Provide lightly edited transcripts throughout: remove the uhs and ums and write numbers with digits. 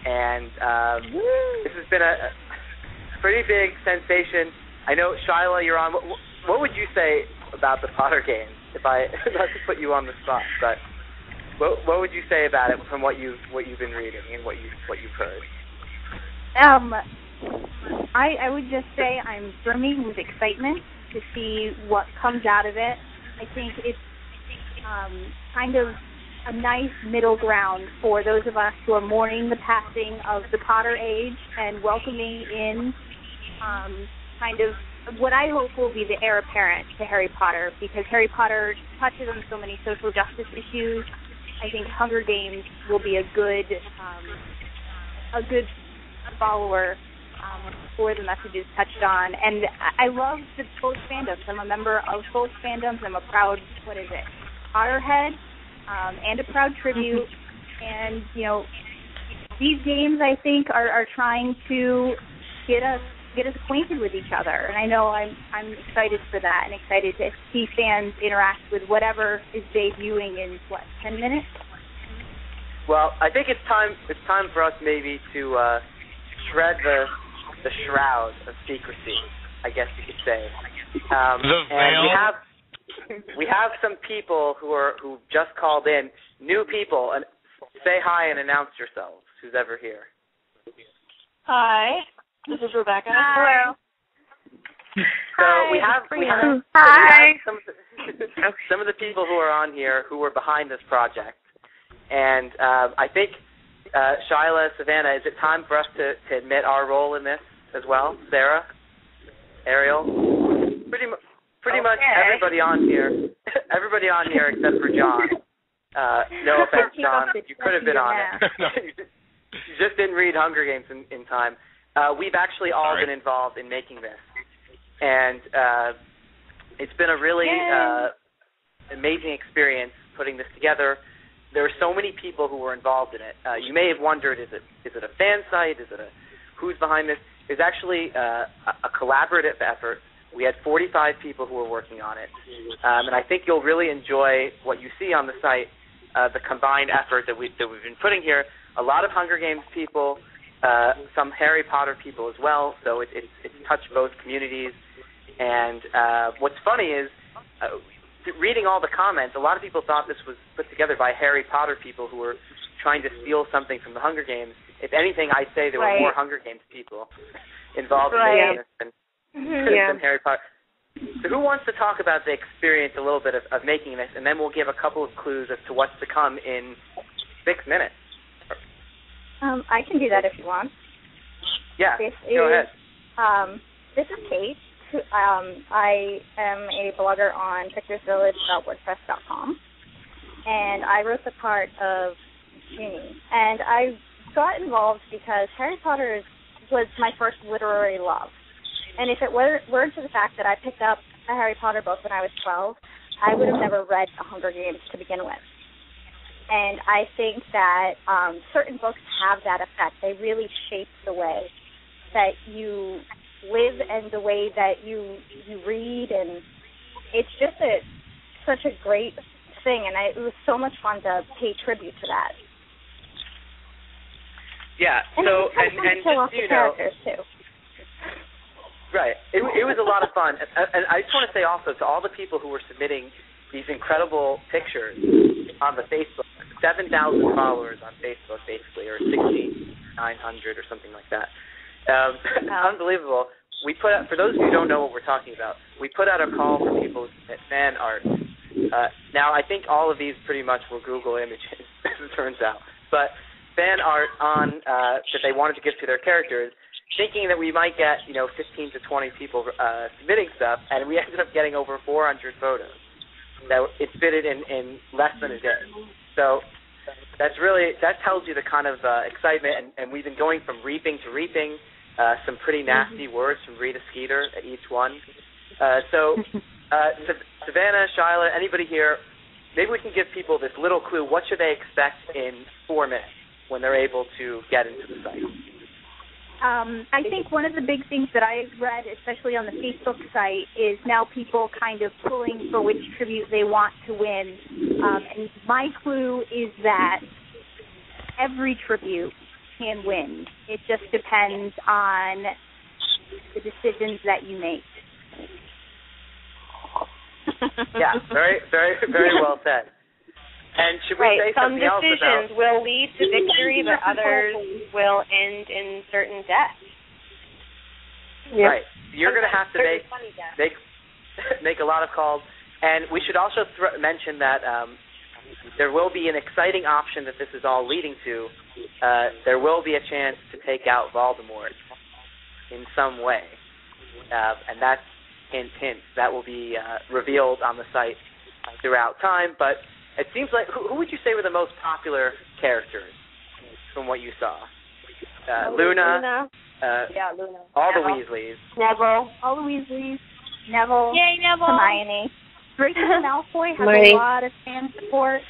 and this has been a pretty big sensation. I know, Shylah, you're on. What would you say about the Potter games? If I not to put you on the spot, but what would you say about it from what you've been reading and what you've heard? I would just say I'm brimming with excitement to see what comes out of it. I think it's kind of a nice middle ground for those of us who are mourning the passing of the Potter age and welcoming in kind of what I hope will be the heir apparent to Harry Potter, because Harry Potter touches on so many social justice issues. I think Hunger Games will be a good follower for the messages touched on. And I love both fandoms. I'm a member of both fandoms. I'm a proud, Potterhead, and a proud tribute. And, these games, I think, are trying to get us acquainted with each other. And I know I'm excited for that and excited to see fans interact with whatever is debuting in, 10 minutes? Well, I think it's time for us maybe to shred the shroud of secrecy, I guess you could say. The veil. And we have some people who just called in, new people, and say hi and announce yourselves. Who's ever here? Hi, this is Rebecca. Hello. So we have some of the people who are on here who were behind this project, and I think Shylah, Savanna, is it time for us to admit our role in this as well? Sara, Ariel, pretty much everybody on here except for John. No offense, John, you could have been on it. You just didn't read Hunger Games in time. We've actually all been involved in making this, and it's been a really amazing experience putting this together. There are so many people who were involved in it. You may have wondered, is it a fan site? Who's behind this? It's actually a collaborative effort. We had 45 people who were working on it, and I think you'll really enjoy what you see on the site, the combined effort that we've been putting here. A lot of Hunger Games people, some Harry Potter people as well, so it's touched both communities. And what's funny is, reading all the comments, a lot of people thought this was put together by Harry Potter people who were trying to steal something from the Hunger Games. If anything, I'd say there were more Hunger Games people involved in making this than Harry Potter. So who wants to talk about the experience a little bit of making this, and then we'll give a couple of clues as to what's to come in 6 minutes. I can do that if you want. Yeah, go ahead. This is Kate. I am a blogger on picturesvillage.wordpress.com, and I wrote the part of Ginny. And I got involved because Harry Potter was my first literary love. And if it weren't for the fact that I picked up a Harry Potter book when I was 12, I would have never read The Hunger Games to begin with. And I think that certain books have that effect. They really shape the way that you live and the way that you read, and it's just such a great thing, and it was so much fun to pay tribute to that. Yeah, and so and just so you know, characters too. Right, it was a lot of fun, and I just want to say also to all the people who were submitting these incredible pictures on the Facebook, 7,000 followers on Facebook, basically, or 6,900 or something like that. Unbelievable. We put out, for those who don't know what we're talking about, we put out a call for people to submit fan art. Now, I think all of these pretty much were Google images, as it turns out. But fan art that they wanted to give to their characters, thinking that we might get, 15 to 20 people submitting stuff, and we ended up getting over 400 photos. That it fitted in less than a day. So that tells you the kind of excitement, and we've been going from reaping to reaping, some pretty nasty words from Rita Skeeter at each one. Savanna, Shylah, anybody here, maybe we can give people this little clue. What should they expect in 4 minutes when they're able to get into the site? I think one of the big things that I read, especially on the Facebook site, is now people kind of pulling for which tribute they want to win. And my clue is that every tribute can win. It just depends on the decisions that you make. Yeah, very, very, very well said. And should we say some something else about... decisions will lead to victory, but others will end in certain death. Yep. Right. You're going to have to make a lot of calls. And we should also mention that there will be an exciting option that this is all leading to. There will be a chance to take out Voldemort in some way. And that's hint, hint. That will be revealed on the site throughout time. But it seems like, who would you say were the most popular characters from what you saw? Luna. Luna. All the Weasleys. Neville. All the Weasleys. Neville. Yay, Neville. Hermione. Draco Malfoy has a lot of fan support.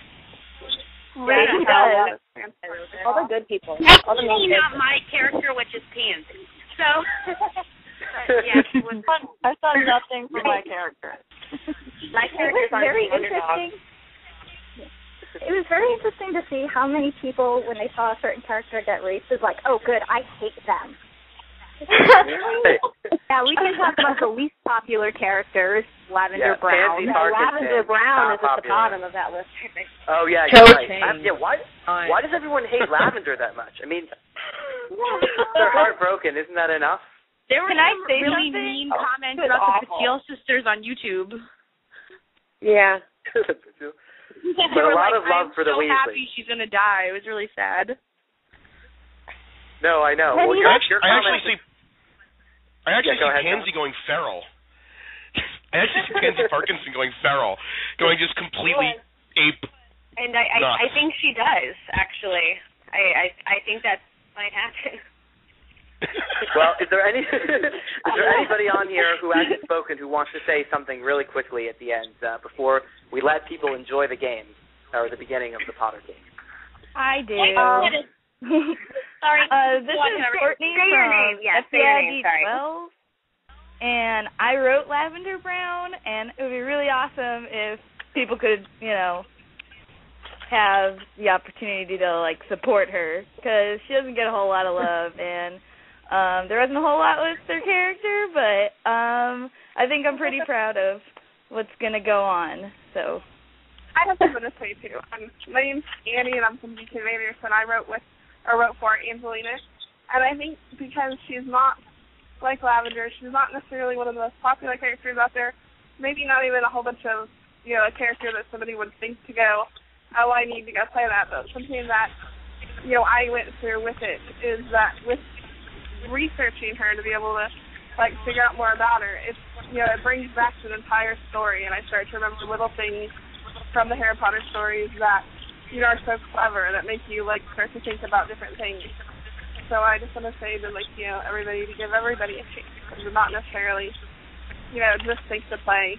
Yeah, all the good people. Actually, not my character, which is Pansy. So, yeah, it was fun. I saw nothing from my character. My character was very interesting. It was very interesting to see how many people, when they saw a certain character get raped, was like, "Oh, good, I hate them." Yeah, we can talk about the least popular characters. Lavender Brown. Lavender Brown is at the bottom of that list. Oh yeah, you're right. Why does everyone hate Lavender that much? I mean, they're heartbroken. Isn't that enough? There were some really mean comments about the Patil sisters on YouTube. Yeah. But a lot of love for the Weasleys. I'm so happy she's gonna die. It was really sad. No, I know. Well, I actually see Pansy going feral. I actually see Pansy Parkinson going feral, going just completely ape. And I think she does, actually. I think that might happen. Well, is there anybody on here who hasn't spoken who wants to say something really quickly at the end before we let people enjoy the game or the beginning of the Potter game? I do. Sorry. This is Courtney from FBID 12, and I wrote Lavender Brown, and it would be really awesome if people could, have the opportunity to, support her, because she doesn't get a whole lot of love, and there wasn't a whole lot with her character, but I think I'm pretty proud of what's going to go on, so. I have something to say, too. My name's Annie, and I'm from BK Raiders, and I wrote for Angelina. And I think because she's not like Lavender, she's not necessarily one of the most popular characters out there, maybe not even a whole bunch of, a character that somebody would think to go, oh, I need to go play that. But something that, I went through with it is that with researching her to be able to, figure out more about her, it's, it brings back to the entire story, and I start to remember little things from the Harry Potter stories that, are so clever that make you, start to think about different things. So I just want to say to, everybody to give everybody a chance, and not necessarily, just think to play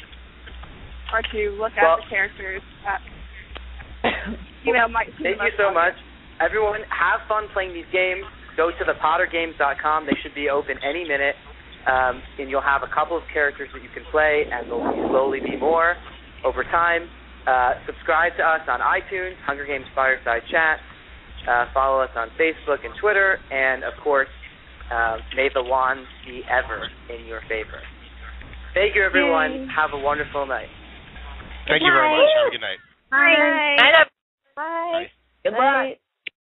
or to look at the characters that, might seem. Thank you so much. Everyone, have fun playing these games. Go to thepottergames.com. They should be open any minute, and you'll have a couple of characters that you can play, and there'll slowly be more over time. Subscribe to us on iTunes, Hunger Games Fireside Chat. Follow us on Facebook and Twitter. And, of course, may the wand be ever in your favor. Thank you, everyone. Have a wonderful night. Thank you very much. Have a good night. Bye. Bye. Bye. Goodbye.